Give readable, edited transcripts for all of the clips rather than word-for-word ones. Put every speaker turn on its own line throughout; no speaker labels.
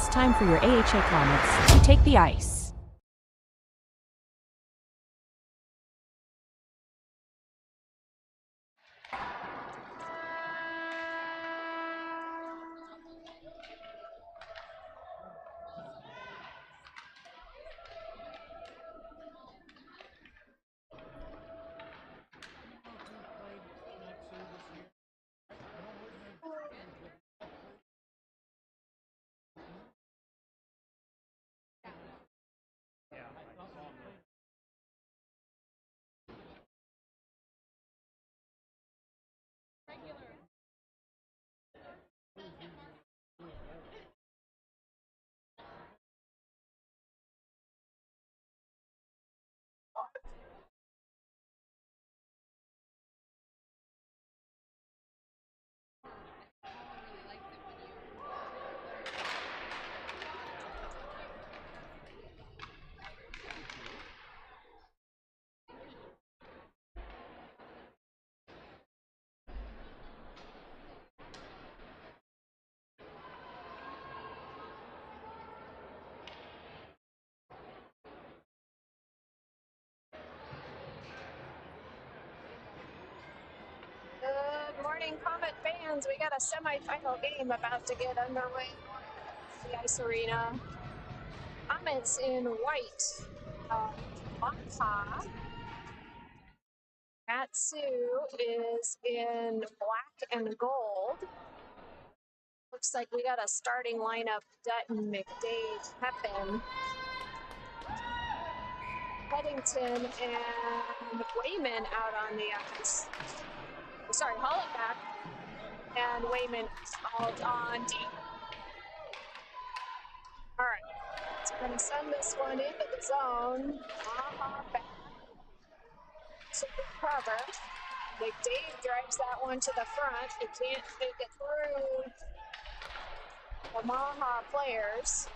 it's time for your AHA Comets to take the ice.
Good morning, Comet fans. We got a semifinal game about to get underway at the ice arena. Comets in white. Baja. Matsu is in black and gold. Looks like we got a starting lineup. Dutton, McDade, Pepin, Peddington, and Wayman out on the ice. Sorry, Hollenbach and Wayman out on D. All right, so we're going to send this one into the zone. Back to the cover. McDade drives that one to the front. He can't make it through the Maha players.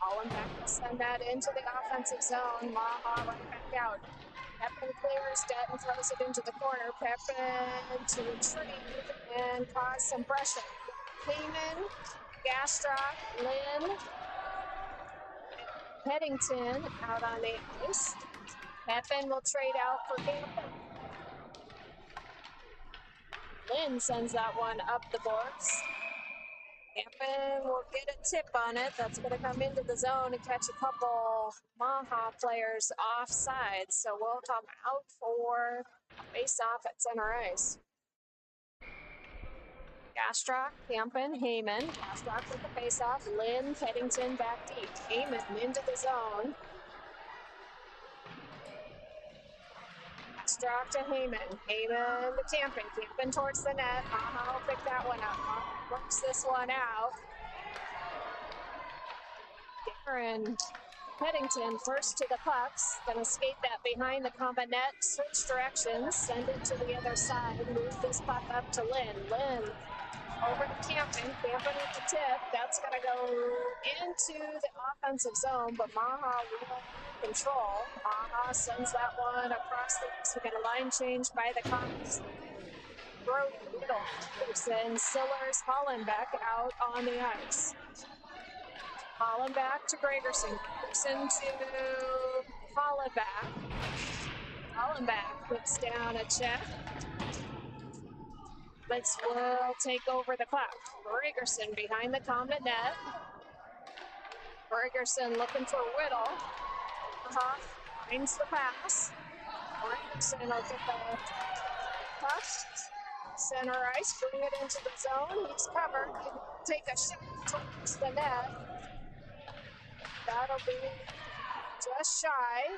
Hollenbach will send that into the offensive zone. Maha right back out. Pepin clears, Dutton throws it into the corner. Pepin to retrieve and cause some pressure. Heyman, Gastrock, Lynn, Peddington out on the ice. Pepin will trade out for Campbell. Lynn sends that one up the boards. Campbell will get a tip on it. That's going to come into the zone and catch a couple Maha players offside. So we'll come out for a face-off at center ice. Gastrock, Campin, Heyman. Gastrock with the face-off. Lynn, Peddington back deep. Heyman into the zone. Gastrock to Heyman. Heyman to Campin. Campin towards the net. Maha will pick that one up. Maha works this one out. Darren Peddington first to the pucks. Gonna skate that behind the Comet net. Switch directions. Send it to the other side. Move this puck up to Lynn. Lynn over to Campin. Campin with the tip. That's going to go into the offensive zone, but Maha will control. Maha sends that one across the ice. We got a line change by the Comets. Brody, Whittle, Peterson, Sillers, Hollenbach out on the ice. Hollenbach to Gregerson. Gregerson to Hollenbach. Hollenbach puts down a check. Blitz will take over the clock. Gregerson behind the Comet net. Gregerson looking for Whittle. Finds the pass. Gregerson will get the puck. Center ice, bring it into the zone. He's covered. Take a shot towards the net. That'll be just shy.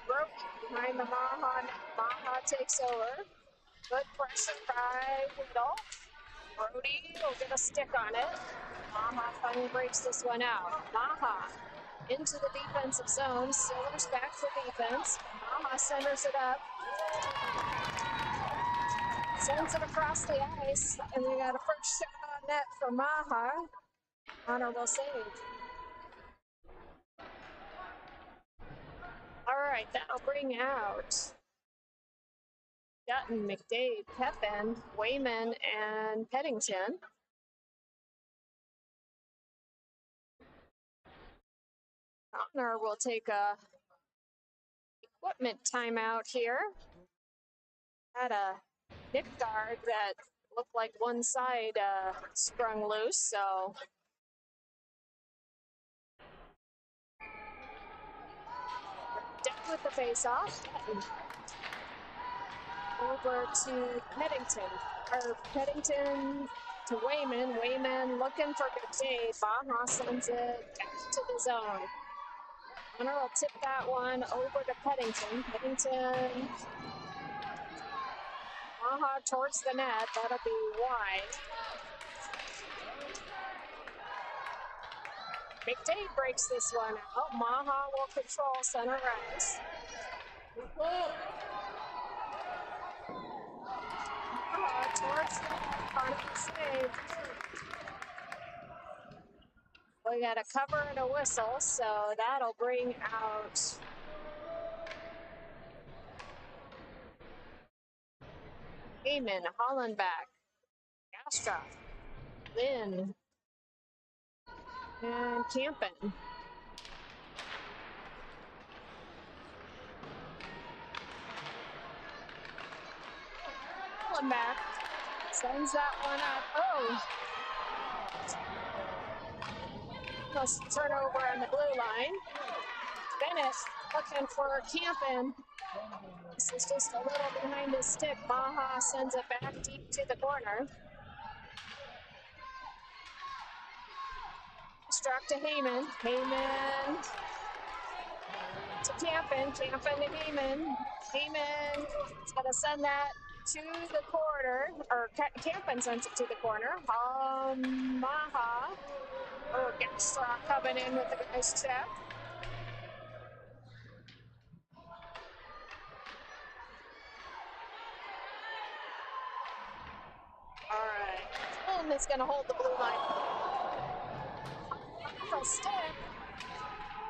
Brody behind the Maha net. Maha takes over. Good pressure by Whittle. Brody will get a stick on it. Maha finally breaks this one out. Maha into the defensive zone. Sillers back for defense. Maha centers it up. Sends it across the ice. And we got a first shot on net for Maha. Honorable save. All right, that'll bring out Dutton, McDade, Pepin, Wayman, and Peddington. Honor will take a equipment timeout here. Had a nip guard that looked like one side sprung loose, so dead with the face-off. Over to Peddington. Or Peddington to Wayman. Wayman looking for McDade. Baja sends it back to the zone. Honor will tip that one over to Peddington. Peddington. Baja towards the net. That'll be wide. McDade breaks this one out. Maha will control center ice. Towards the front of the save. We got a cover and a whistle, so that'll bring out Heyman, Hollenbach, Gastroff, Lynn, and Campen. Hollenbach sends that one up. Oh! Plus turnover on the blue line. Bennett looking for Campen. This is just a little behind his stick. Baja sends it back deep to the corner. Struck to Heyman. Heyman to Campen. Campen to Heyman. Heyman is going to send that to the corner. Or Campen sends it to the corner. Maha. Oh, Gastroff coming in with a nice check. All right. Lynn is going to hold the blue line. The stick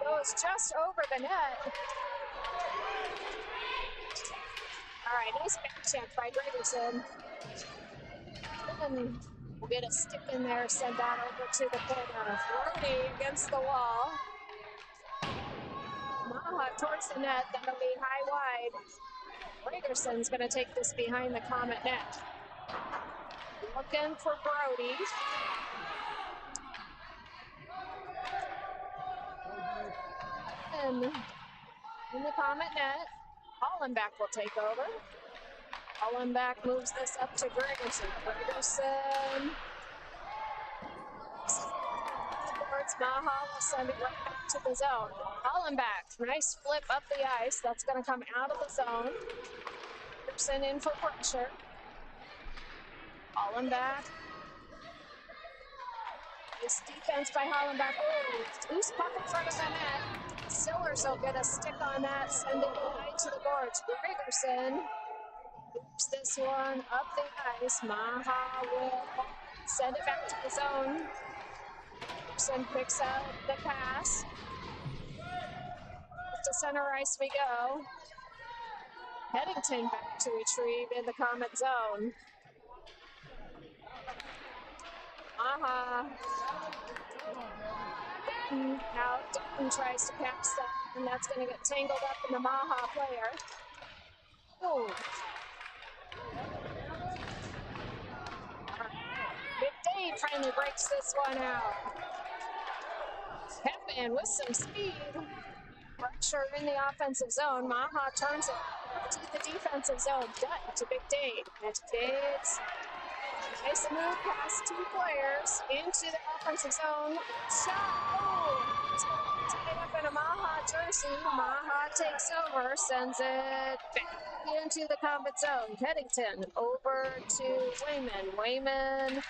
goes just over the net. All right, nice back check by Gregerson. And we'll get a stick in there, send that over to the corner. Brody against the wall. Maha towards the net, that'll be high wide. Gregerson's going to take this behind the Comet net. Looking for Brody. And in the Comet net, Hollenbach will take over. Hollenbach moves this up to Gregerson. Gregerson towards Maha will send it right back to the zone. Hollenbach, nice flip up the ice. That's going to come out of the zone. Gregerson in for pressure. Hollenbach. Nice defense by Hollenbach. Oh, loose puck in front of the net. Sillers will get a stick on that, send it behind to the boards. Gregerson loops this one up the ice. Maha will send it back to the zone. Gregerson picks up the pass. To center ice we go. Peddington back to retrieve in the Comet zone. Maha. Now Dutton tries to pass that, and that's going to get tangled up in the Maha player. Ooh. McDade finally breaks this one out. Pepin with some speed. Pressure in the offensive zone. Maha turns it to the defensive zone. Dutton to McDade. McDade's nice move past two players into the offensive zone. Shot. Oh! Tied up in a Maha jersey. Maha takes over, sends it back into the Comet zone. Peddington over to Wayman. Wayman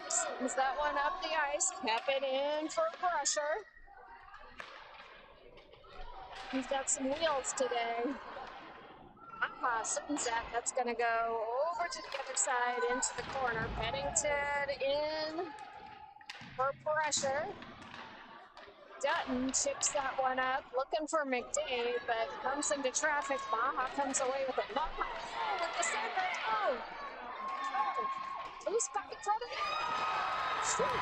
sends that one up the ice. Kept it in for pressure. He's got some wheels today. Maha sends that. That's going to go over to the other side into the corner. Peddington in for pressure. Dutton chips that one up, looking for McDade, but comes into traffic. Maha comes away with it. Maha with the center. Oh! Loose puck in front of it. Shoot!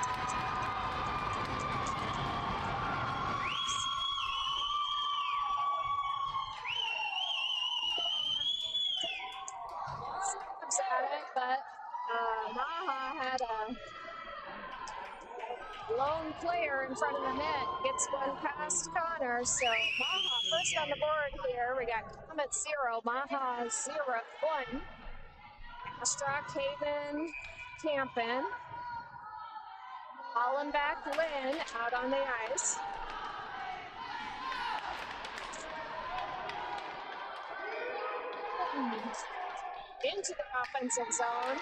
lone player in front of the net gets one past Connor. So Maha first on the board here. We got Comets 0, Maha 0-1. Astrock, Haven, Campen. Hollenbach, Lynn out on the ice. Into the offensive zone.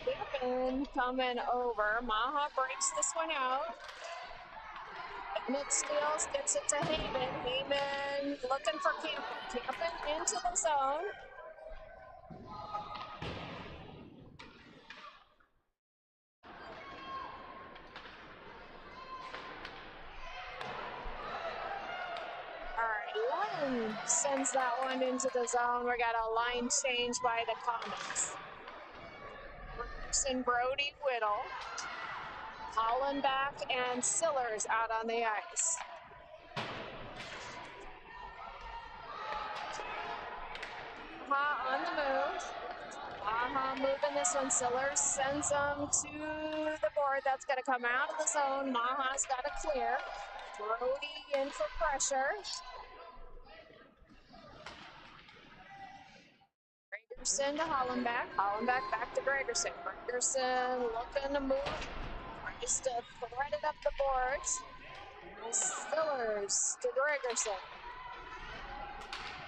Campen coming over. Maha breaks this one out. Bennett steals, gets it to Haven. Haven looking for Campen. Campen into the zone. Lynn sends that one into the zone. We got a line change by the Comets. Anderson, Brody, Whittle, Hollenbach, and Sillers out on the ice. Maha on the move. Maha moving this one. Sillers sends them to the board. That's going to come out of the zone. Maha's got to clear. Brody in for pressure. Gregerson to Hollenbach. Hollenbach back to Gregerson. Gregerson looking to move. Tries to thread it up the boards. Stillers to Gregerson.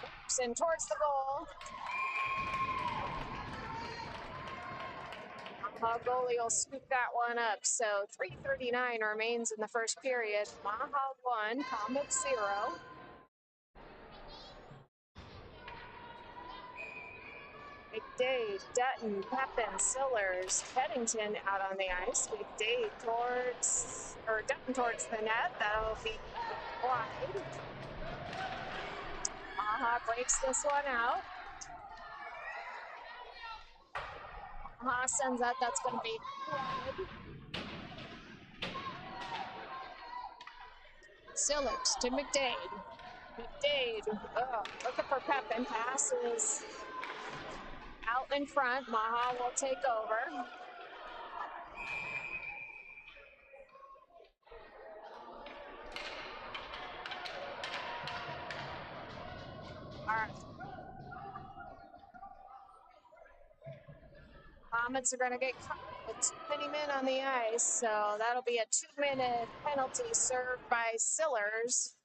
Gregerson towards the goal. Goalie will scoop that one up. So 3:39 remains in the first period. Maha 1, Comets 0. McDade, Dutton, Pepin, Sillers, Peddington out on the ice. McDade towards, or Dutton towards the net. That'll be wide. Maha breaks this one out. Maha sends that. That's going to be wide. Sillers to McDade. McDade, looking for Pepin. Passes out in front. Maha will take over. All right. Comets are going to get caught with too many men on the ice, so that'll be a 2-minute penalty served by Sillers.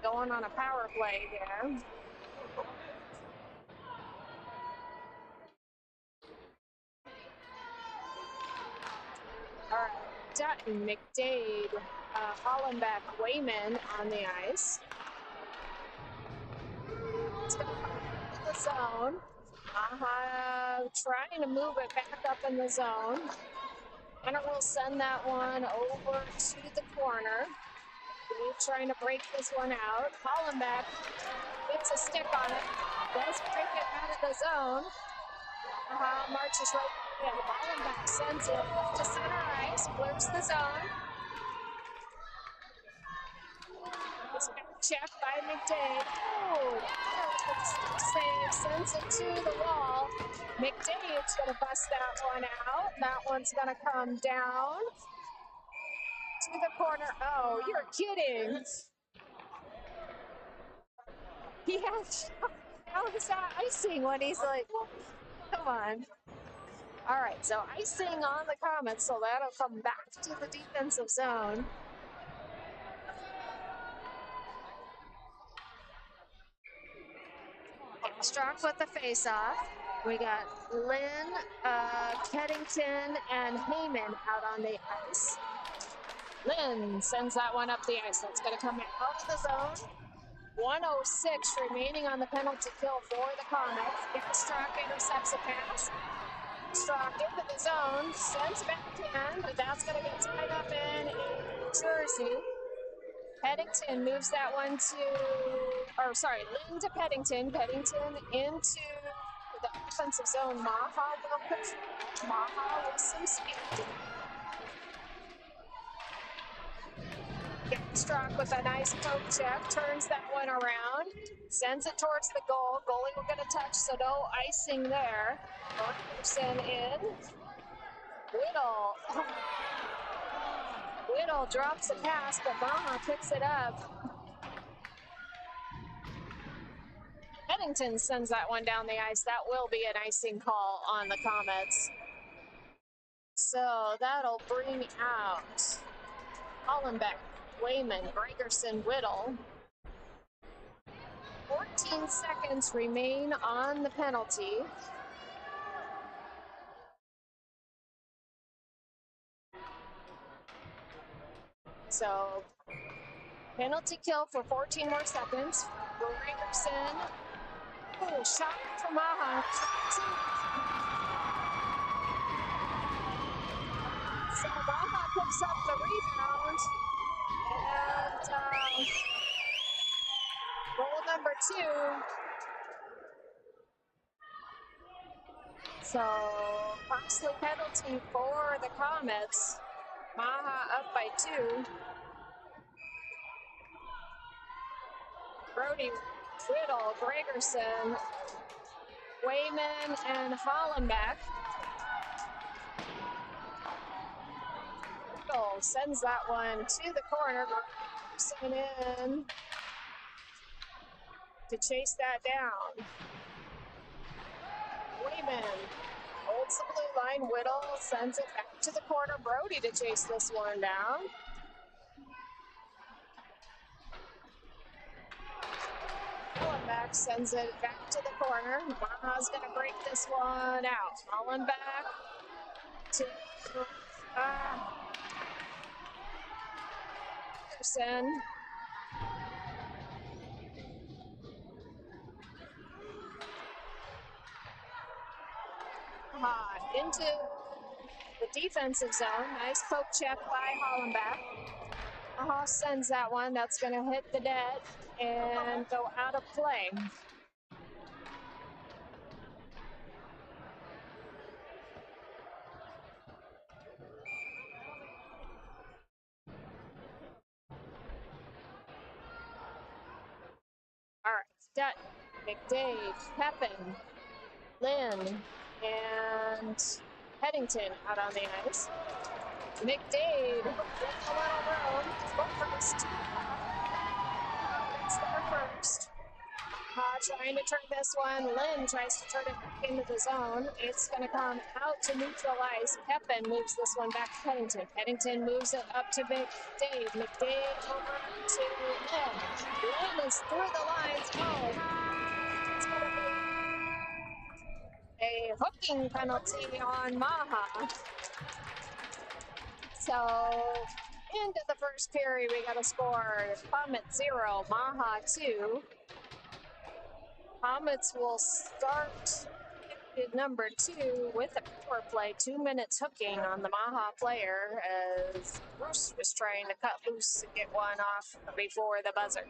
Going on a power play here. All right, Dutton, McDade, Hollenbach, Wayman on the ice. It's going to come into the zone. Trying to move it back up in the zone. Hunter will send that one over to the corner. Dave trying to break this one out. Hollenbach gets a stick on it. Does break it out of the zone. Marches right in. Hollenbach sends it up to center ice. Clears the zone. It's back checked by McDade. Oh, save. Sends it to the wall. McDade's going to bust that one out. That one's going to come down to the corner. Oh, you're kidding. How is that icing when he's like, come on. All right, so icing on the Comets, so that'll come back to the defensive zone. Strock with the face-off. We got Lynn, Keddington, and Heyman out on the ice. Lynn sends that one up the ice. That's going to come out of the zone. 1:06 remaining on the penalty kill for the Comets. Strock intercepts a pass. Strock into the zone, sends back in, but that's going to get tied up in a jersey. Peddington moves that one Lynn to Peddington. Peddington into the offensive zone. Maha will control. Maha with some speed. Struck with a nice poke check, turns that one around, sends it towards the goal. Goalie will get a touch, so no icing there. Anderson in. Whittle drops the pass, but Maha picks it up. Pennington sends that one down the ice. That will be an icing call on the Comets. So that'll bring out Hollenbeck, Wayman, Gregerson, Whittle. 14 seconds remain on the penalty. So penalty kill for 14 more seconds. Gregerson. Ooh, shot from Maha. So Maha picks up the rebound. And goal number 2. So costly penalty for the Comets. Maha up by 2. Brody, Whittle, Gregerson, Wayman, and Hollenbeck. Whittle sends that one to the corner. Gregerson in to chase that down. Wayman holds the blue line. Whittle sends it back to the corner. Brody to chase this one down. Hollenbeck sends it back to the corner. Maha's going to break this one out. Hollenbeck to Anderson. Into the defensive zone. Nice poke check by Hollenbeck. Sends that one. That's going to hit the net and go out of play. All right, Dutton, McDade, Pepin, Lynn, and Pennington out on the ice. McDade with a little room. Go first. Gets there first. Trying to turn this one. Lynn tries to turn it back into the zone. It's going to come out to neutral ice. Pepin moves this one back to Pennington. Pennington moves it up to McDade. McDade over to Lynn. Lynn is through the lines. Oh, it's going to be a hooking penalty on Maha. So, into the first period, we got a score. Comets 0, Maha 2. Comets will start period number 2 with a power play. 2 minutes hooking on the Maha player as Bruce was trying to cut loose and get one off before the buzzer.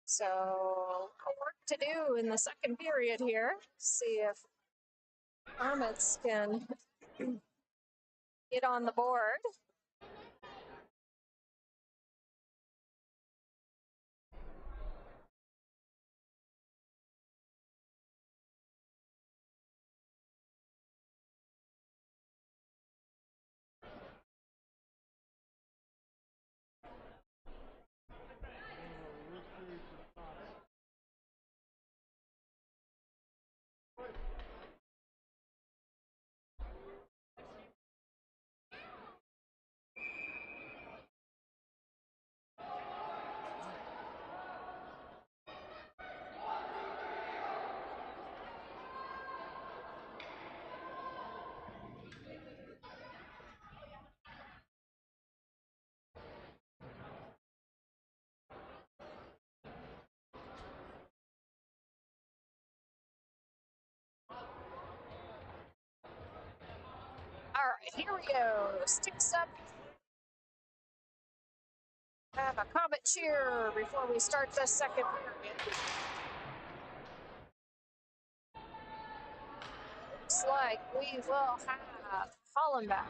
So, work to do in the second period here. See if Comets can get on the board. All right, here we go. Sticks up. Have a Comet cheer before we start the second period. looks like we will have Hollenbach.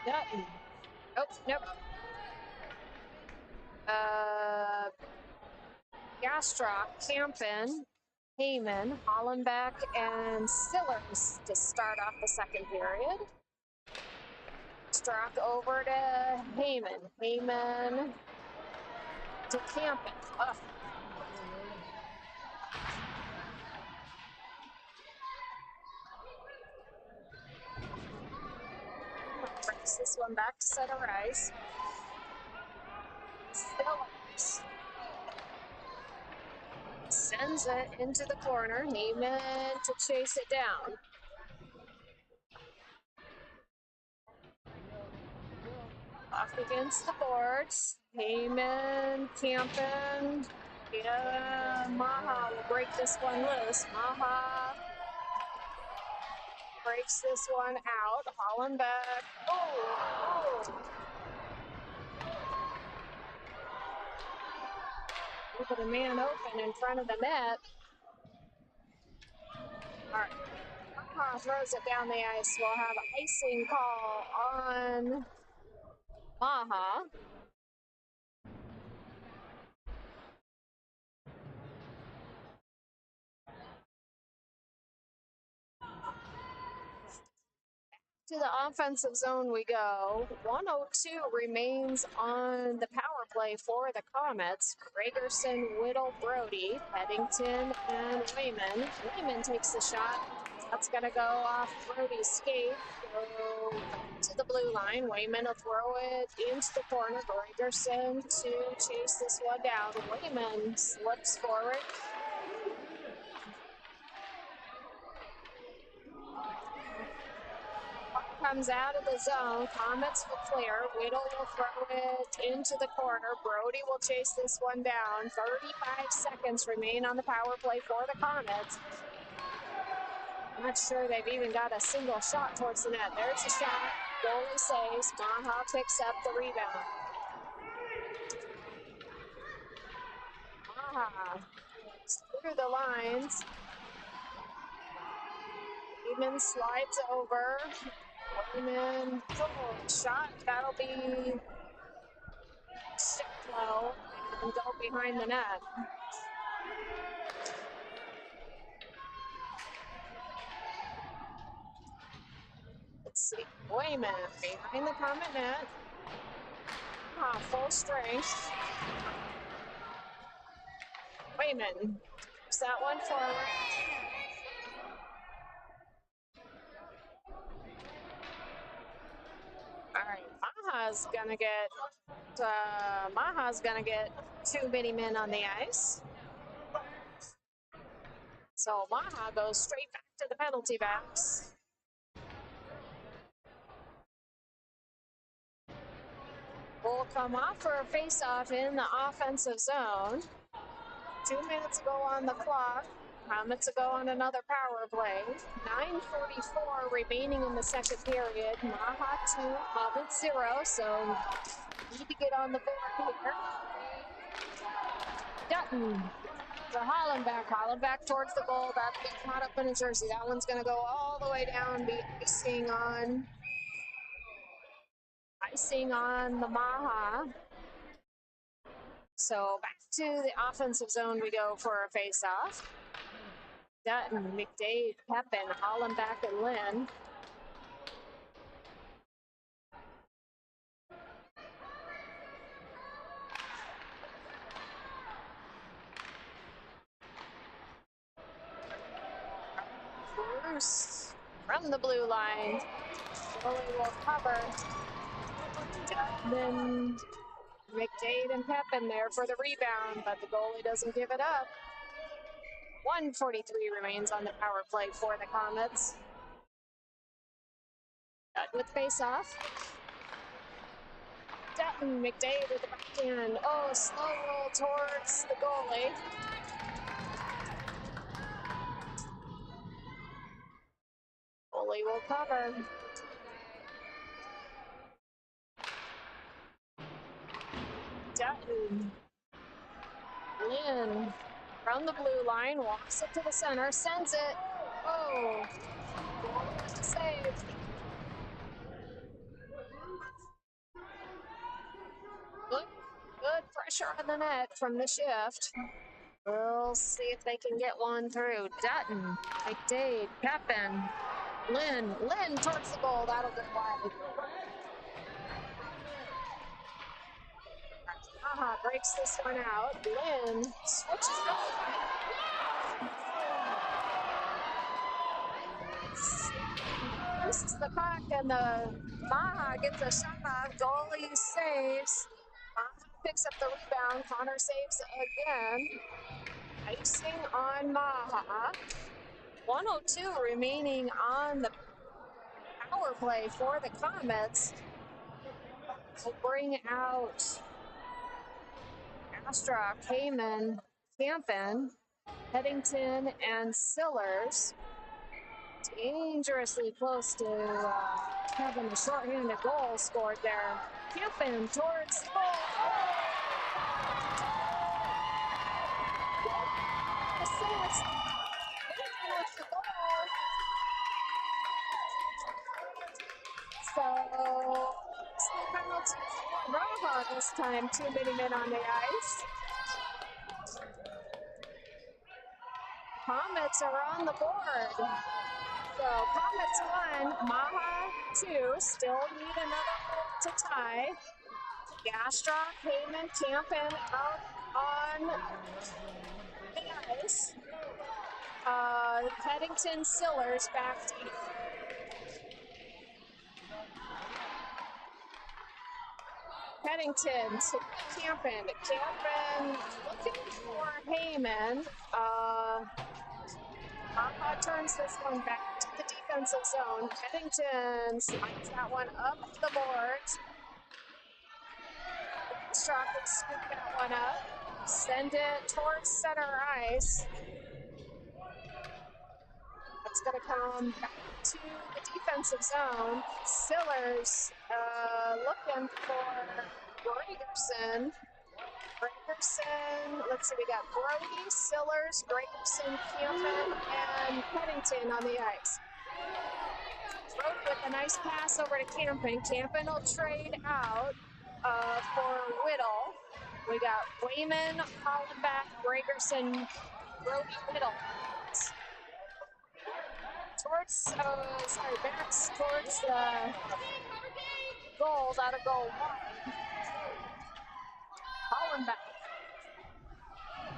Dutton. Nope, nope. Gastrock, Campen, Heyman, Hollenbach, and Stillers to start off the second period. Gastrock over to Heyman. Heyman to Campen. Ugh. Brings this one back to center ice. Stillers sends it into the corner. Heyman to chase it down. Off against the boards. Heyman, Campen. Yeah, Maha will break this one loose. Maha breaks this one out. Hollenbach. Oh, oh. Look at a man open in front of the net. All right. Maha throws it down the ice. We'll have an icing call on Maha. To the offensive zone we go. 102 remains on the power play for the Comets. Gregerson, Whittle, Brody, Peddington, and Wayman. Wayman takes the shot. That's going to go off Brody's skate. Go to the blue line. Wayman will throw it into the corner. Gregerson to chase this one down. Wayman slips forward. Comes out of the zone. Comets will clear. Whittle will throw it into the corner. Brody will chase this one down. 35 seconds remain on the power play for the Comets. I'm not sure they've even got a single shot towards the net. There's the shot. Goalie saves. Maha picks up the rebound. Maha through the lines. Eamon slides over. Wayman, shot. That'll be low and go behind the net. Let's see. Wayman behind the Comet net. Full strength. Wayman keeps that one forward. All right, Maha's gonna get too many men on the ice. So Maha goes straight back to the penalty box. Will come off for a face-off in the offensive zone. 2 minutes ago on the clock. Comets go on another power play. 9:44 remaining in the second period. Maha 2, Comets 0. So need to get on the board here. Dutton to Hollenbach. Hollenbach towards the goal. That'll be caught up in a jersey. That one's going to go all the way down, be icing on the Maha. So back to the offensive zone we go for a face-off. Dutton, McDade, Pepin, Hollenbach, and Lynn. Bruce from the blue line. Goalie will cover. Dutton, McDade, and Pepin there for the rebound, but the goalie doesn't give it up. 1:43 remains on the power play for the Comets. Dutton with face-off. Dutton, McDade with the backhand. Oh, slow roll towards the goalie. Goalie will cover. Dutton. Lynn from the blue line, walks it to the center, sends it. Oh, pressure on the net from the shift. We'll see if they can get one through. Dutton, McDade, Pepin, Lynn towards the goal. That'll go wide. Maha breaks this one out. Lynn switches loses the puck, and the Maha gets a shot off. Goalie saves. Maha picks up the rebound. Connor saves again. Icing on Maha. 1:02 remaining on the power play for the Comets. Will bring out Astra, Kamen, Campen, Headington, and Sillers. Dangerously close to having a shorthanded goal scored there. Campen towards the goal. So, penalty for Raha this time, 2 men on the ice. Comets are on the board. So Comets 1, Maha 2, still need another goal to tie. Gastra, Heyman, Campen out on the ice. Headington, Sillers back deep. Headington to Campen. Campen looking for Heyman. Maha turns this one back to the defensive zone. Headington slides that one up the boards. Strock will scoop that one up. Send it towards center ice. That's going to come back to the defensive zone. Sillers looking for Gregerson. Let's see, we got Brody, Sillers, Gregerson, Campen, and Pennington on the ice. Brody with a nice pass over to Campen. Campen will trade out for Whittle. We got Wayman, Hollenbach, Gregerson, Brody, Whittle. Backs towards the goal. That'll go wide. Hollenbach.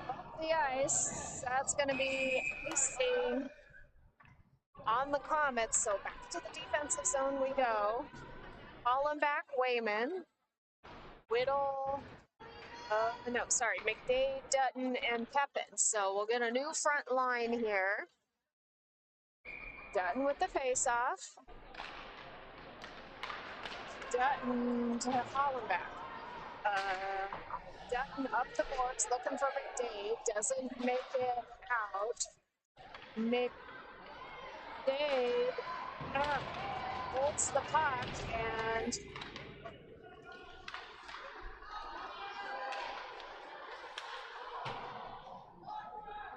Up the ice. That's going to be icing on the Comets. So back to the defensive zone we go. Hollenbach, Wayman, Whittle. McDade, Dutton, and Pepin. So we'll get a new front line here. Dutton with the face-off. Dutton to Hollenbach. Dutton up the boards looking for McDade. Doesn't make it out. McDade holds the puck and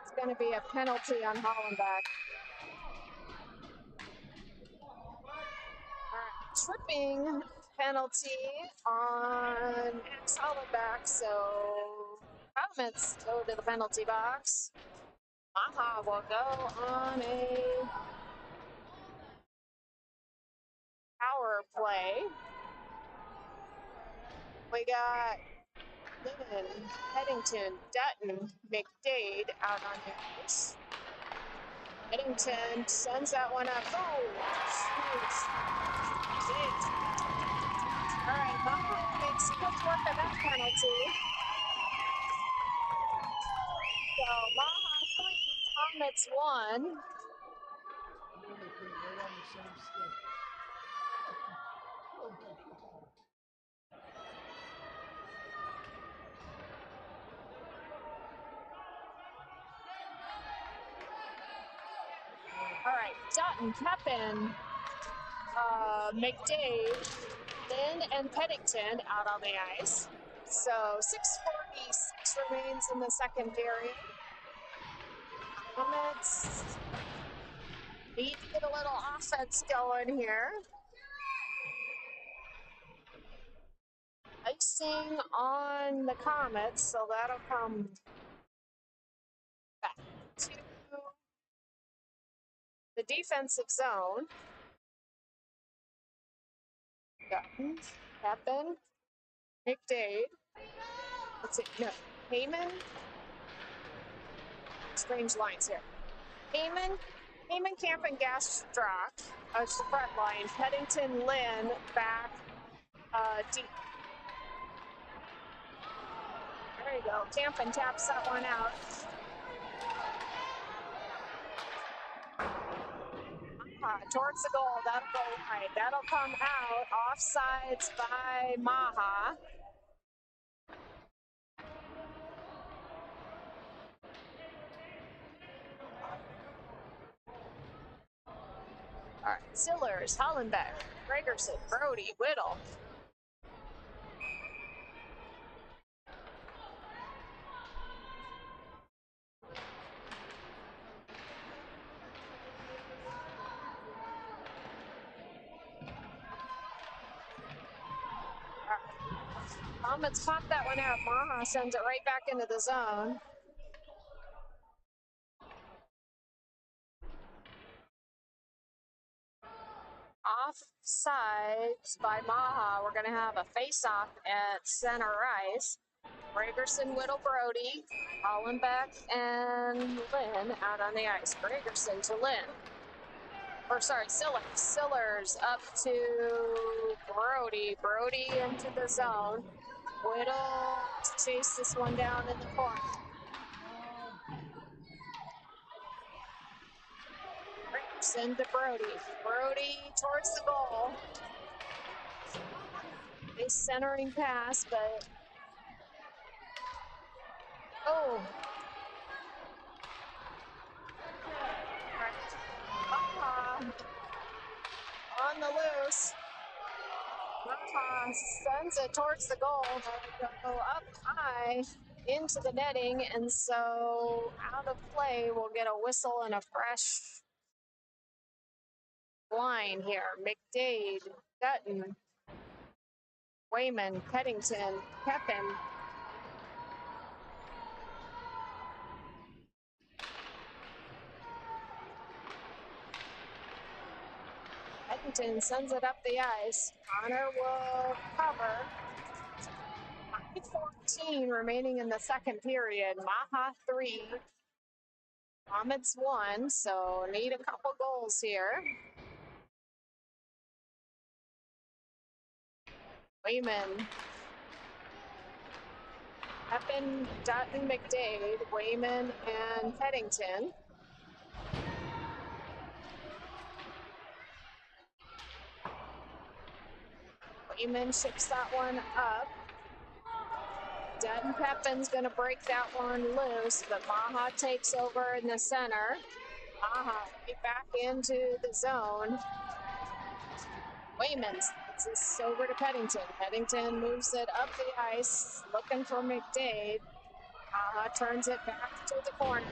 it's going to be a penalty on Hollenbach. Tripping penalty on Max Hollenbach, so Comets go to the penalty box. Maha will go on a power play. We got Lynn, Headington, Dutton, McDade out on the ice. Headington sends that one up. Oh, all right, Maha makes quick work of that penalty. So Maha 3, Comets 1. All right, Dutton, Pepin, McDade, Lynn, and Pennington out on the ice. So 6:46 remains in the second period. Comets need to get a little offense going here. icing on the Comets, so that'll come back to the defensive zone. Dutton, Pepin, McDade. Let's see, no, Heyman. Strange lines here. Heyman, Camp, and Gastrock. It's the front line. Peddington, Lynn, back deep. There you go. Campen taps that one out. Towards the goal. That'll go wide. That'll come out. Offsides by Maha. All right. Sillers, Hollenbeck, Gregerson, Brody, Whittle. Comets pop that one out. Maha sends it right back into the zone. Offsides by Maha. We're going to have a face-off at center ice. Gregerson, Whittle, Brody, Hollenbeck, and Lynn out on the ice. Gregerson to Lynn. Or sorry, Sillers. Sillers up to Brody. Brody into the zone. Whittle to chase this one down in the corner. Gregerson to Brody. Brody towards the goal. A centering pass, but oh. On the loose. Sends it towards the goal. Go up high into the netting, and so out of play, we'll get a whistle and a fresh line here. McDade, Dutton, Wayman, Peddington, Pepin. Peddington sends it up the ice. Connor will cover. 5:14 remaining in the second period. Maha 3. Comets 1, so need a couple goals here. Wayman. Pepin, Dutton, McDade, Wayman, and Peddington. Wayman ships that one up. Dutton Pepin's going to break that one loose, but Maha takes over in the center. Maha right back into the zone. Wayman gets this over to Peddington. Peddington moves it up the ice, looking for McDade. Maha turns it back to the corner.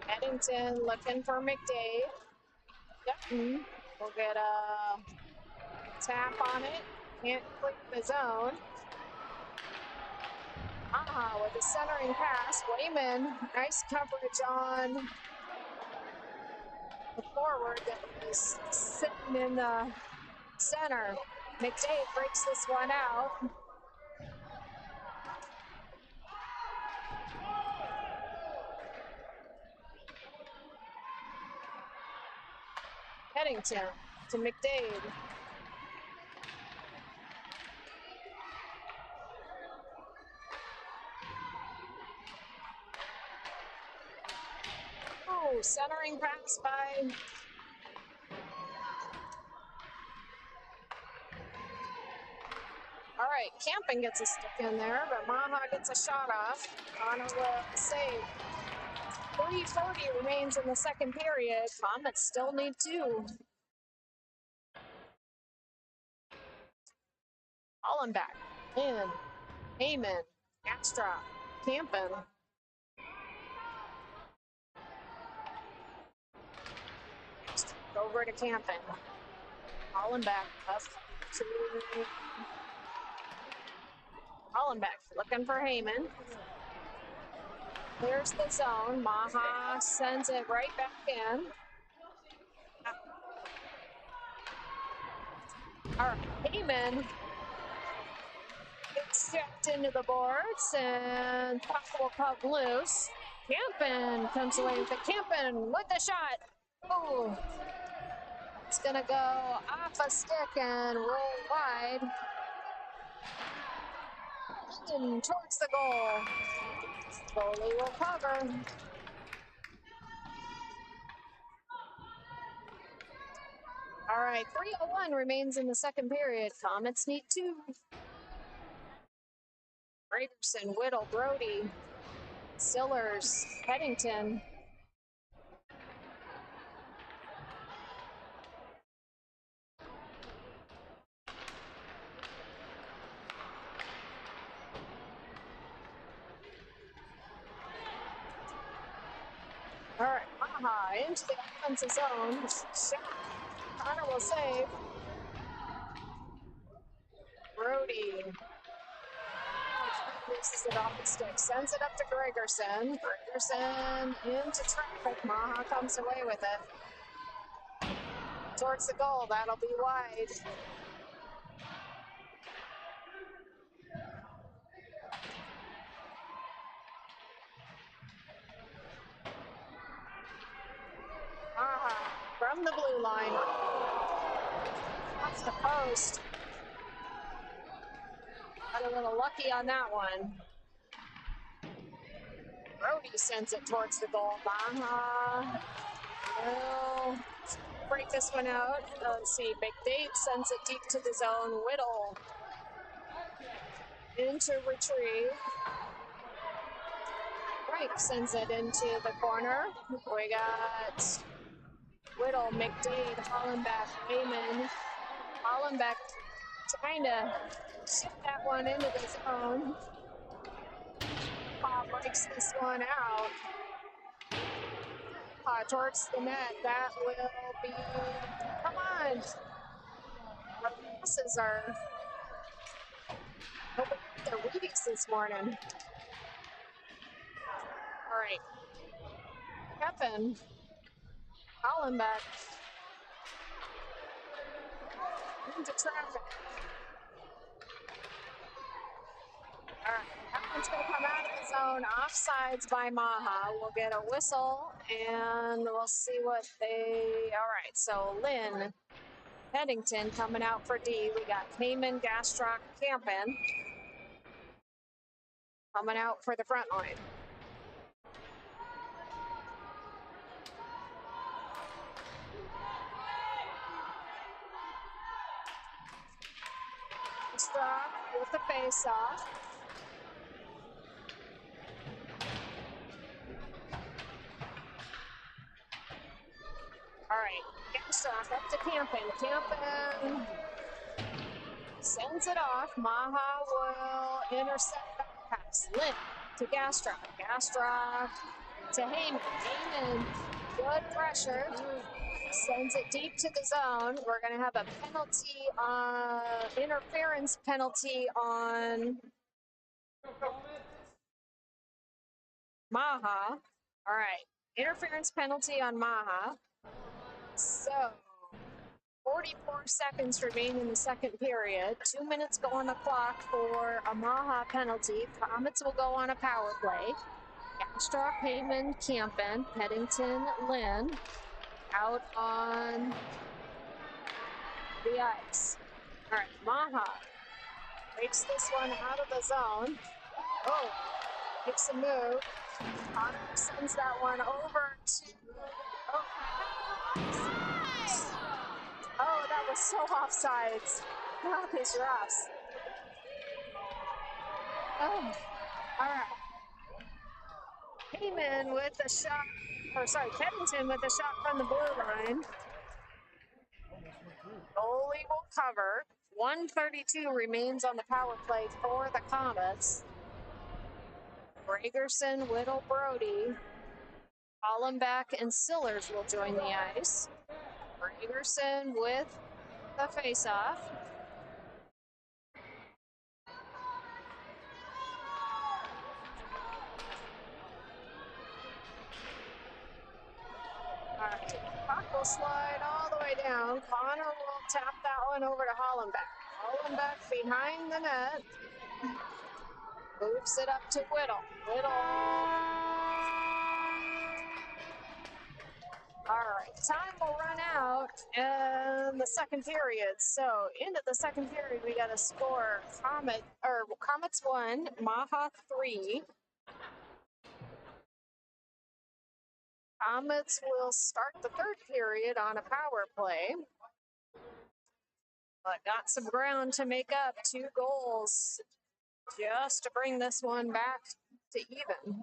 Peddington looking for McDade. Dutton will get a tap on it. Can't clear the zone. Maha with a centering pass. Wayman, nice coverage on the forward that was sitting in the center. McDade breaks this one out. Peddington to McDade. Oh, centering pass by all right, Campen gets a stick in there, but Maha gets a shot off. Connor will save. 3:40 remains in the second period. Comets still need 2. Hollenbeck, in, Heyman, Gastrock, Campen. Over to Campen. Hollenbeck up to Hollenbeck looking for Heyman. There's the zone. Maha sends it right back in. All right, Heyman gets jacked into the boards and puck will come loose. Campen comes away with it. Campen with the shot. Oh, it's gonna go off a stick and roll wide. And towards the goal. Goalie will cover. All right, 3:01 remains in the second period. Comets need 2. Gregerson, Whittle, Brody, Sillers, Headington. All right, Maha into the offensive zone. Shot. Connor will save. Brody uses it off the stick, sends it up to Gregerson. Gregerson into traffic. Maha comes away with it. Towards the goal, that'll be wide. Maha from the blue line. Off the post. Got a little lucky on that one. Brody sends it towards the goal. Maha will break this one out. Let's see. McDade sends it deep to the zone. Whittle into retrieve. Frank sends it into the corner. We got Whittle, McDade, Hollenbeck, Heyman. Hollenbeck trying to shoot that one into the zone. Paw breaks this one out. Towards the net. That will be. Come on. Our passes are. They're Wheaties this morning. All right. Kevin. Hollenbeck. Into traffic. All right. That one's going to come out of the zone. Offsides by Maha. We'll get a whistle and we'll see what they. All right. So Lynn Headington coming out for D. We got Heyman, Gastrock, Campen coming out for the front line. Gastrock with the face-off. All right, Gastrock up to Campen. Campen sends it off. Maha will intercept that pass. Lynn to Gastrock. Gastrock to Heyman. Heyman, good pressure. Sends it deep to the zone. We're going to have a penalty, interference penalty on Maha. All right, interference penalty on Maha. So 44 seconds remain in the second period. 2 minutes go on the clock for a Maha penalty. Comets will go on a power play. Gastrock, Heyman, Campen, Headington, Lynn out on the ice. All right, Maha breaks this one out of the zone. Oh, makes a move. Connor sends that one over to. Oh, that was so offsides. God, these refs. Oh, all right. Heyman with the shot, or sorry, Headington with the shot from the blue line. Goalie will cover. 1:32 remains on the power play for the Comets. Gregerson, Whittle, Brody, Hollenbeck, and Sillers will join the ice. Gregerson with the faceoff. will slide all the way down. Connor will tap that one over to Hollenbeck. Hollenbeck behind the net. Moves it up to Whittle. Whittle. All right, time will run out in the second period. So into the second period, we got a score: Comets 1, Maha 3. Comets will start the third period on a power play, but got some ground to make up. 2 goals just to bring this one back to even.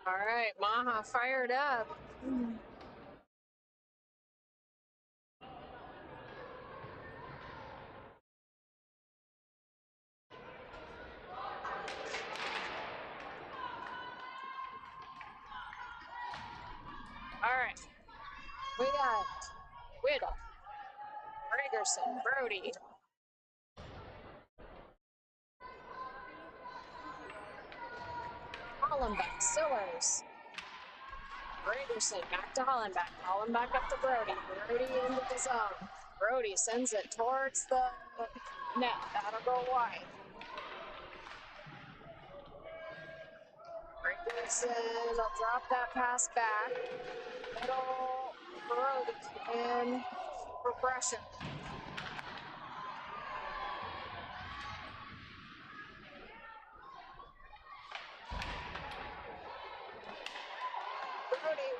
All right, Maha fired up. All right, we got Whittle, Gregerson, Brody, Hollenbeck, Sillers, Gregerson back to Hollenbeck. Hollenbeck up to Brody. Brody into the zone. Brody sends it towards the net. That'll go wide. Gregerson will drop that pass back. Middle, Brody in for pressure. Brody.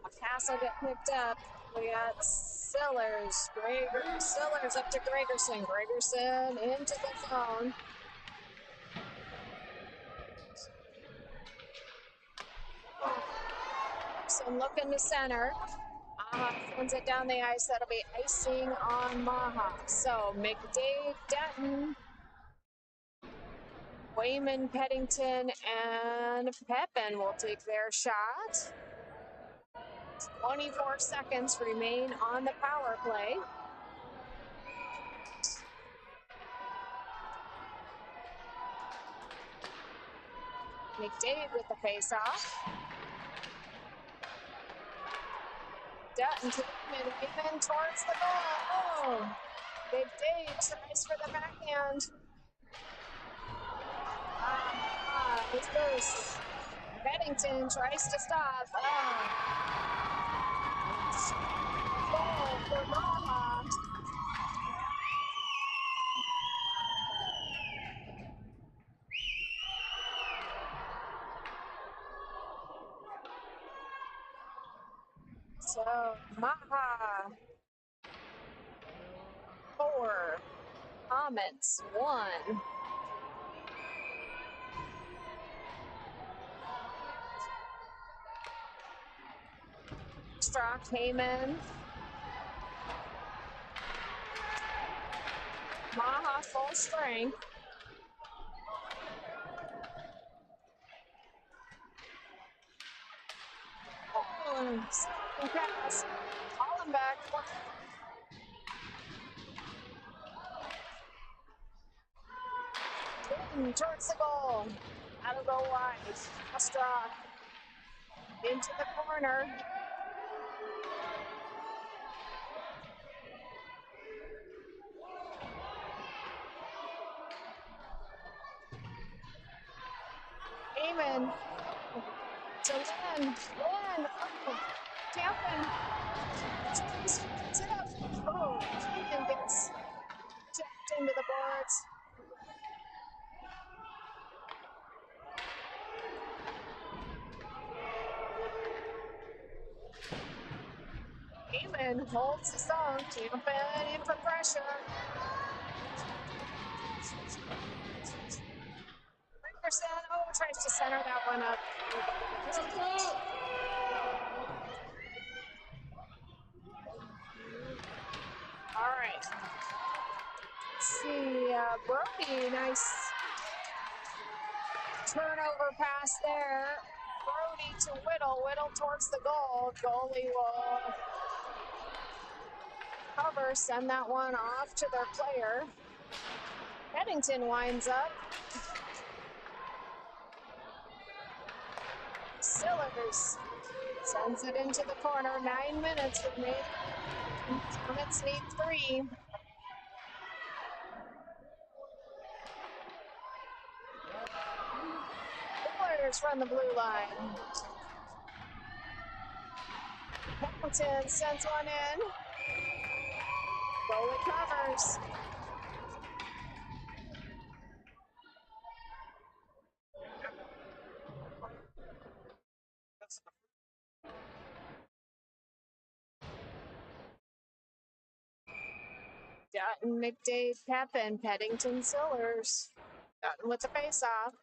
A pass will get picked up. We got Sillers. Sillers up to Gregerson. Gregerson into the zone. So look in the center. Maha sends it down the ice. That'll be icing on Maha. So McDade, Denton, Wayman, Peddington, and Pepin will take their shot. 24 seconds remain on the power play. McDade with the face-off. Dutton to Wayman towards the goal. Oh, McDade tries for the backhand. It's loose. Beddington tries to stop. Goal for Maha. So Maha 4, Comets 1. Strock, Heyman. Maha full strength. Second pass. Hollenbeck. Towards the goal. That'll go wide. Strock. Into the corner. Heyman to Lynn. Lynn. Oh. Tampa Lynn puts it up. Oh, and gets jacked into the boards. Eamon holds his own, Campen in for pressure. Rickerson, tries to center that one up. All right. Let's see, Brody, nice turnover pass there. Brody to Whittle towards the goal. Goalie will cover, send that one off to their player. Pennington winds up. Sillers sends it into the corner. 9 minutes remaining. Comets need 3. Sillers run the blue line. Hamilton sends one in. Goalie covers. Dutton, McDade, Pepin, Peddington, Sillers. Dutton with the face-off.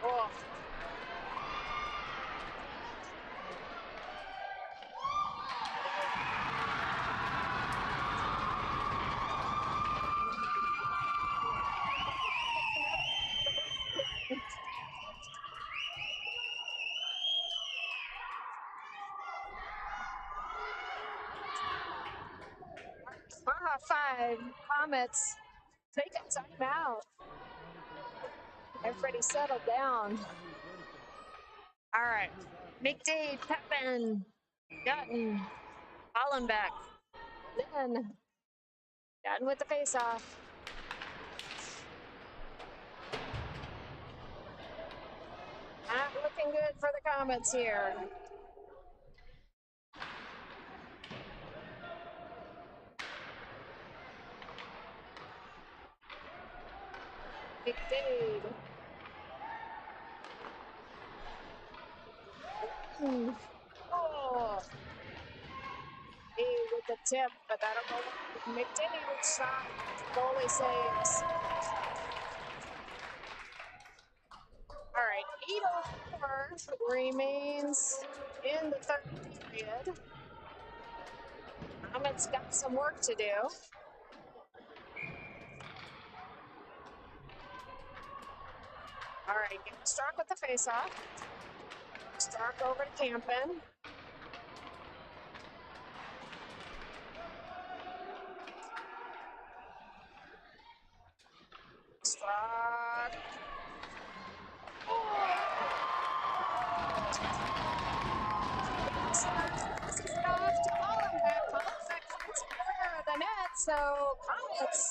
Oh. Baja 5, Comets take a timeout. Everybody settled down. All right. McDade, Pepin, Dutton, Hollenbeck, Lynn. Dutton with the face-off. Not looking good for the Comets here. McDade. Oh. He with the tip, but that'll go. McDade shot. Goalie saves. All right, 8:04 remains in the third period. Comets got some work to do. All right, Stark with the face-off. Stark over to Campen. Stark. Passes it off to Hollenbeck. Hollenbeck finds a corner of the net, so Comets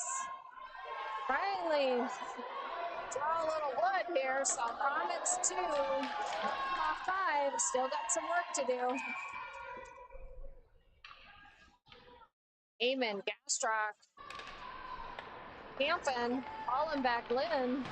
finally draw a little wood here. So Comets 2, off 5, still got some work to do. Eamon, Gastrock, Campen, Hollenbeck, Lynn.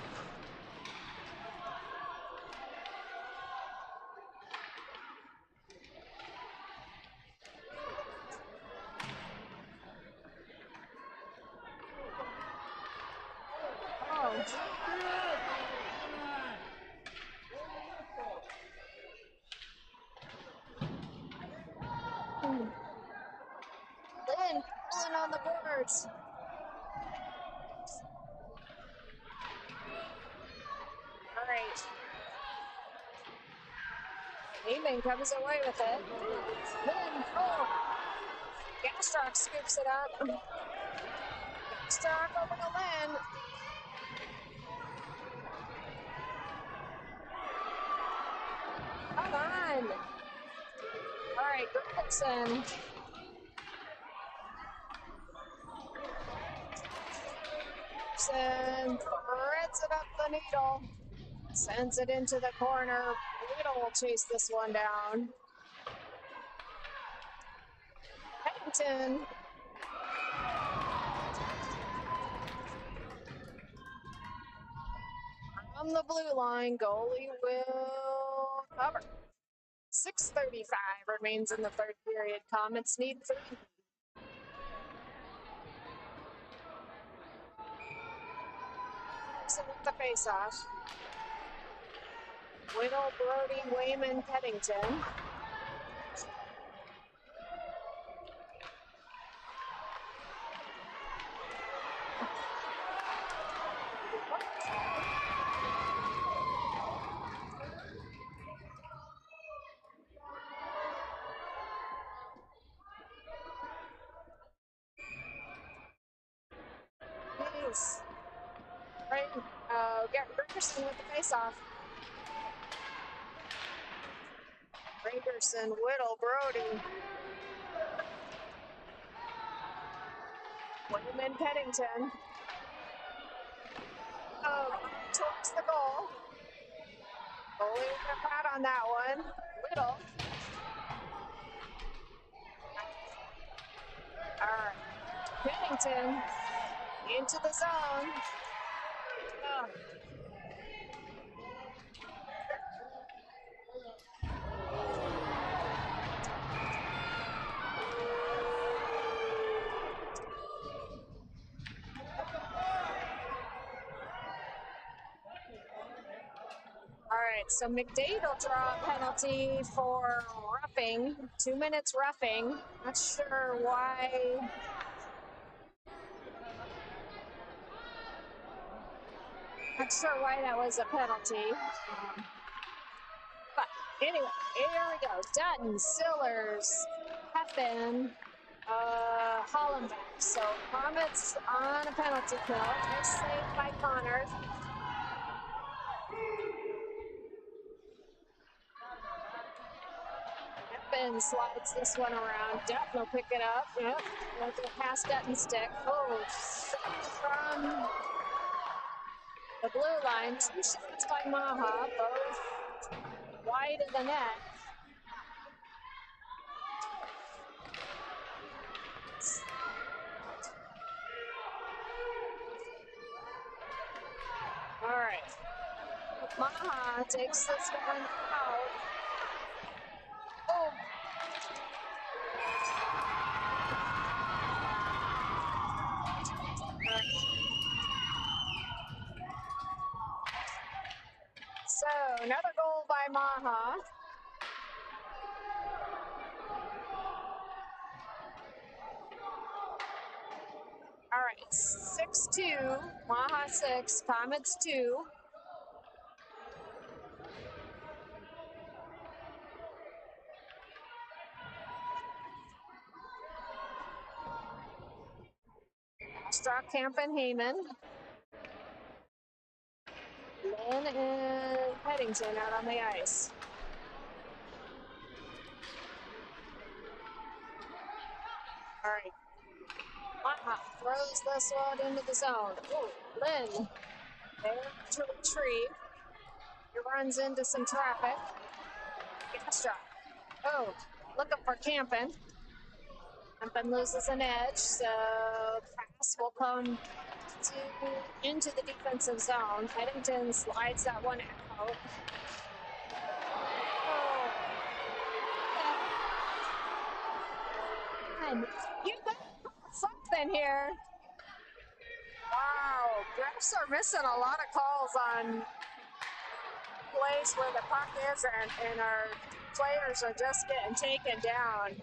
Lynn pulling on the boards. All right. Eamon comes away with it. Lynn, Gastrock scoops it up. Gastrock over to Lynn. Come on. All right, Grimson. Spreads Sets it up the needle. Sends it into the corner. Whittle will chase this one down. Pennington. On the blue line, goalie will cover. 6:35 remains in the third period. Comets need 3. With the face-off. Whittle, Brody, Wayman, Pennington. Nice. Right, get Gregerson with the face-off. Gregerson, Whittle, Brody. Wayman, Pennington. Towards the goal. Goalie with a pat on that one. Whittle. All right. Pennington into the zone. All right, so McDade will draw a penalty for roughing. 2 minutes roughing. Not sure why. Not sure why that was a penalty. But anyway, here we go. Dutton, Sillers, Heffen, Hollenbeck. So Comets on a penalty kill. Nice save by Connor. Heffen slides this one around. Dutton will pick it up. Yep. With a past Dutton stick. Oh, from the blue line. 2 shots by Maha, both wide of the net. All right. Maha takes this one out. Oh. So another goal by Maha. All right, 6-2, Maha 6, Comets 2. Strackamp and Heyman. Lynn and Peddington out on the ice. All right. Maha throws this one into the zone. Ooh, Lynn there to retrieve. He runs into some traffic. Gastra. Oh, looking for Campin. Campin loses an edge, so pass will come into the defensive zone. Peddington slides that one out. Oh. You got something here. Wow, refs are missing a lot of calls on plays where the puck is, and our players are just getting taken down.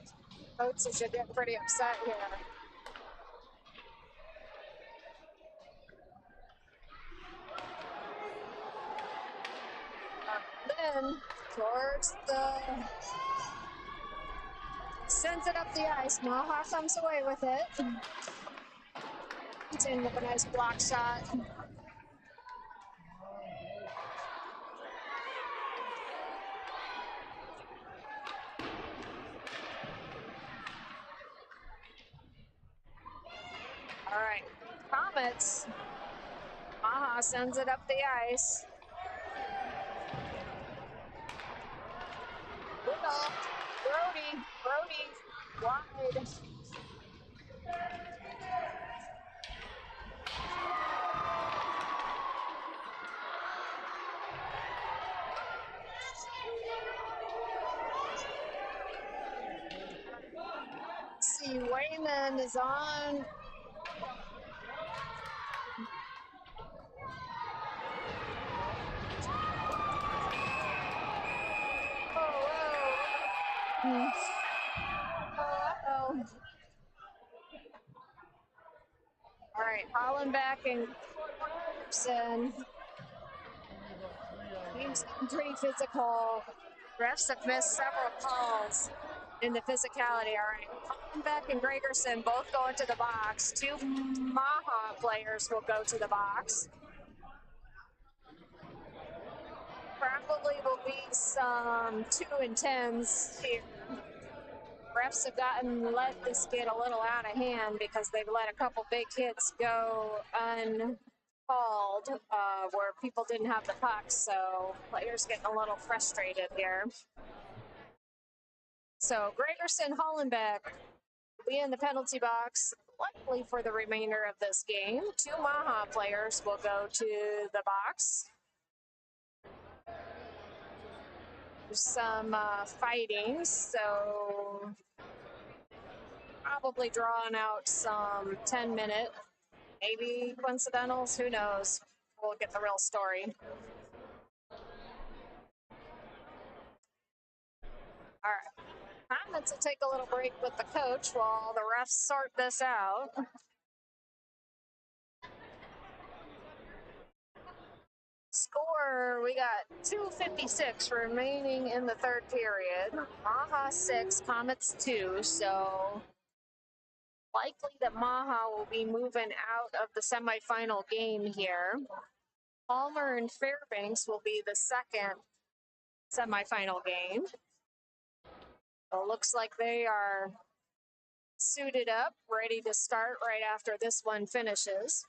Coaches should get pretty upset here. Then towards the sends it up the ice. Maha comes away with it. It's in with a nice block shot. All right, Comets Maha sends it up the ice. Little. Brody, wide. See, Wayman is on. Whoa. Uh-oh. All right, Hollenbeck and Gibson. Game's getting pretty physical. Refs have missed several calls in the physicality. All right, Hollenbeck and Gregerson both go into the box. Two Maha players will go to the box. Probably will be some 2 and 10s here. Refs have let this get a little out of hand because they've let a couple big hits go uncalled where people didn't have the puck, so players getting a little frustrated here. So Gregerson, Hollenbeck will be in the penalty box likely for the remainder of this game. 2 Maha players will go to the box. There's some fighting, so probably drawing out some 10-minute, maybe coincidentals, who knows. We'll get the real story. All right. Comets will take a little break with the coach while the refs sort this out. Score, we got 2:56 remaining in the third period. Maha 6, Comets 2, so likely that Maha will be moving out of the semifinal game here. Palmer and Fairbanks will be the second semifinal game. So it looks like they are suited up, ready to start right after this one finishes.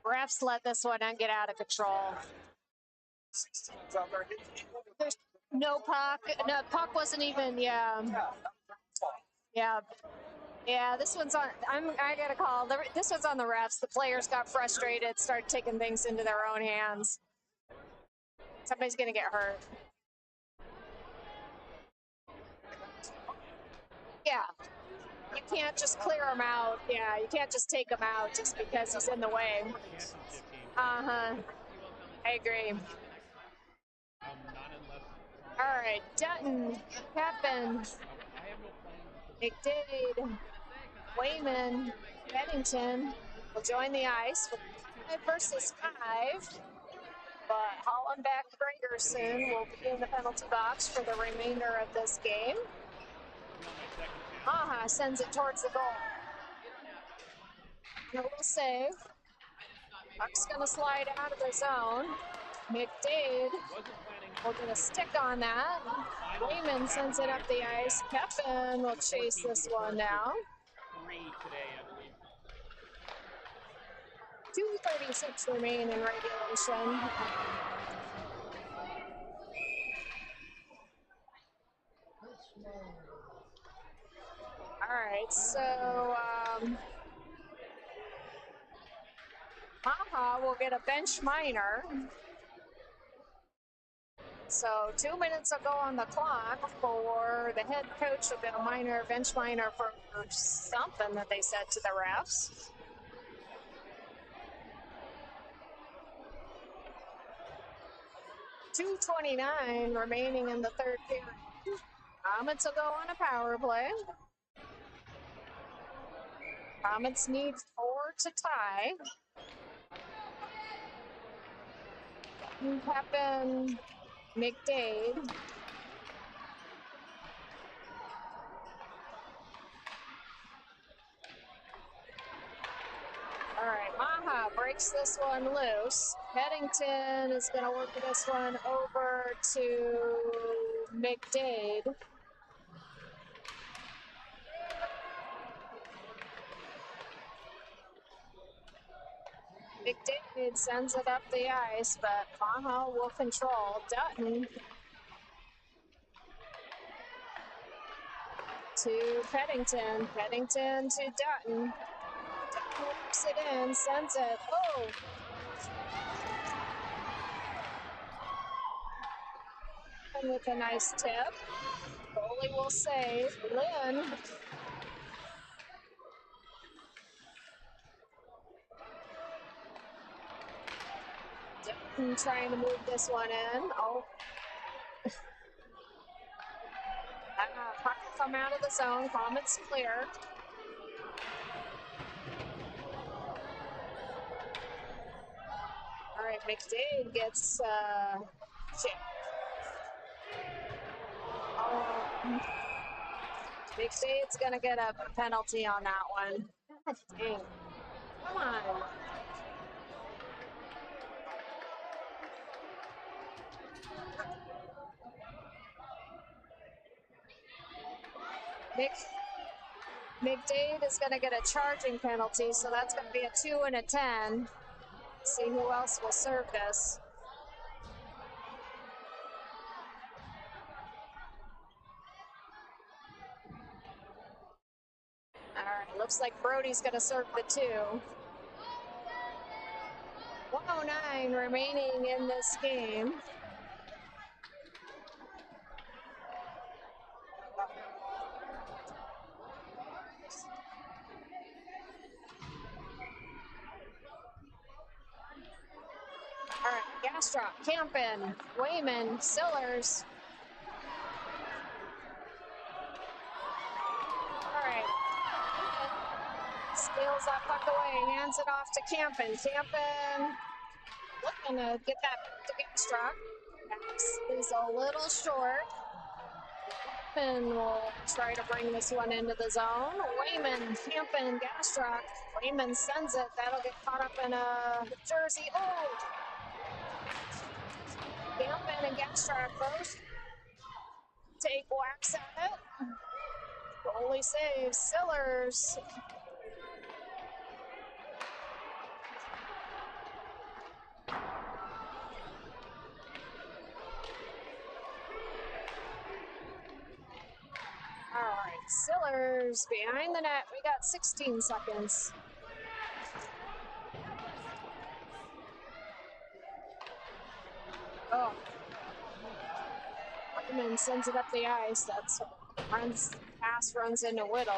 Refs let this one get out of control. There's no puck. No, puck wasn't even, yeah. This one's on, I got a call. This one's on the refs. The players got frustrated, started taking things into their own hands. Somebody's going to get hurt. Yeah. You can't just clear him out. Yeah, you can't just take him out just because he's in the way. Uh-huh. I agree. All right, Dutton, Pepin, McDade, Wayman, Bennington will join the ice with 5 versus 5. But Hollenbeck Gregerson will be in the penalty box for the remainder of this game. Maha sends it towards the goal. A little save. Puck's going to slide out of the zone. McDade will get a stick on that. Wayman sends it up the ice. Pepin will chase this one down. 2:36 remain in regulation. All right, so Maha will get a bench minor. So 2 minutes will go on the clock for the head coach will get a bench minor for something that they said to the refs. .229 remaining in the third period. Comets will go on a power play. Comets need 4 to tie. Pepin, McDade. All right, Maha breaks this one loose. Pennington is going to work this one over to McDade. McDade sends it up the ice, but Maha will control. Dutton to Pennington. Pennington to Dutton. Dutton works it in, sends it. Oh! And with a nice tip. Goalie will save. Lynn. Dutton trying to move this one in. Oh. Puck will come out of the zone. Comets clear. All right, McDade gets chipped. McDade's going to get a penalty on that one. God dang. Come on. McDade is going to get a charging penalty, so that's going to be a 2 and a 10. See who else will serve this. All right, looks like Brody's going to serve the 2. 1:09 remaining in this game. All right, Gastrop, Campen, Wayman, Sillers. All right. Steals that puck away, hands it off to Campen. Campen looking to get that to Gastrop. Pass is a little short. Campen will try to bring this one into the zone. Wayman, Campen, Gastrop. Wayman sends it. That'll get caught up in a jersey. Oh! Campen and Gastrop both take whacks at it. Goalie saves. Sillers. All right, Sillers behind the net. We got 16 seconds. Oh. Wayman sends it up the ice. That's pass runs into Whittle.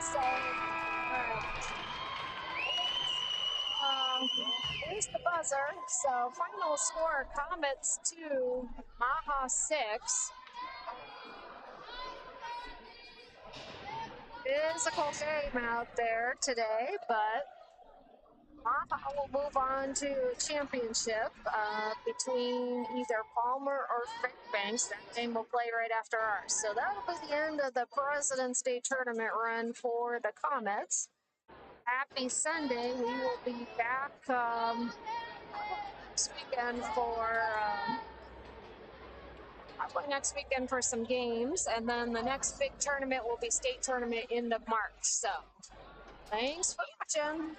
So, here's the buzzer. So, final score, Comets 2, Maha 6. Physical game out there today, but Maha will move on to championship between either Palmer or Fairbanks. That game will play right after ours. So that'll be the end of the President's Day tournament run for the Comets. Happy Sunday. We will be back next weekend for some games, and then the next big tournament will be state tournament end of March. So thanks for watching.